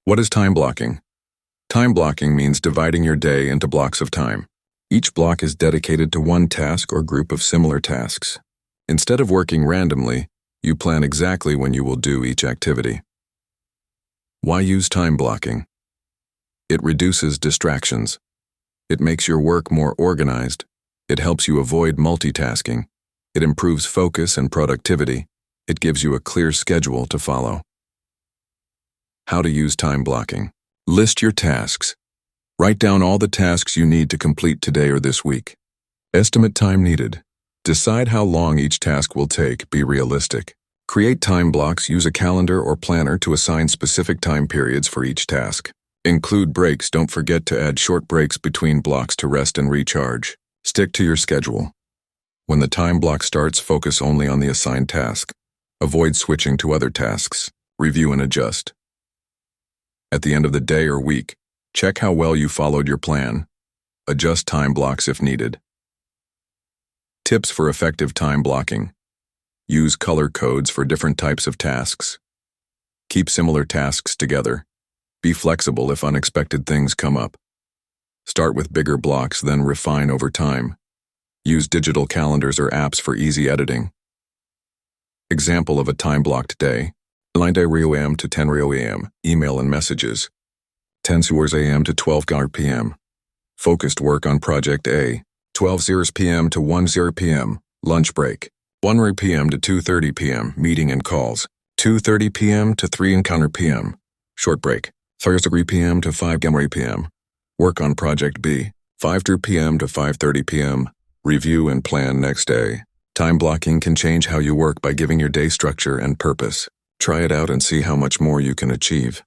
What is time blocking? Time blocking means dividing your day into blocks of time. Each block is dedicated to one task or group of similar tasks. Instead of working randomly, you plan exactly when you will do each activity. Why use time blocking? It reduces distractions. It makes your work more organized. It helps you avoid multitasking. It improves focus and productivity. It gives you a clear schedule to follow. How to use time blocking. List your tasks. Write down all the tasks you need to complete today or this week. Estimate time needed. Decide how long each task will take. Be realistic. Create time blocks. Use a calendar or planner to assign specific time periods for each task. Include breaks. Don't forget to add short breaks between blocks to rest and recharge. Stick to your schedule. When the time block starts, focus only on the assigned task. Avoid switching to other tasks. Review and adjust. At the end of the day or week, check how well you followed your plan. Adjust time blocks if needed. Tips for effective time blocking. Use color codes for different types of tasks. Keep similar tasks together. Be flexible if unexpected things come up. Start with bigger blocks, then refine over time. Use digital calendars or apps for easy editing. Example of a time-blocked day. 9 a.m. to 10 a.m. Email and messages. 10 a.m. to 12 p.m. Focused work on Project A. 12 p.m. to 1 p.m. Lunch break. 1 p.m. to 2:30 p.m. Meeting and calls. 2:30 p.m. to 3 p.m. Short break. 3 p.m. to 5 p.m. Work on Project B. 5 p.m. to 5:30 p.m. Review and plan next day. Time blocking can change how you work by giving your day structure and purpose. Try it out and see how much more you can achieve.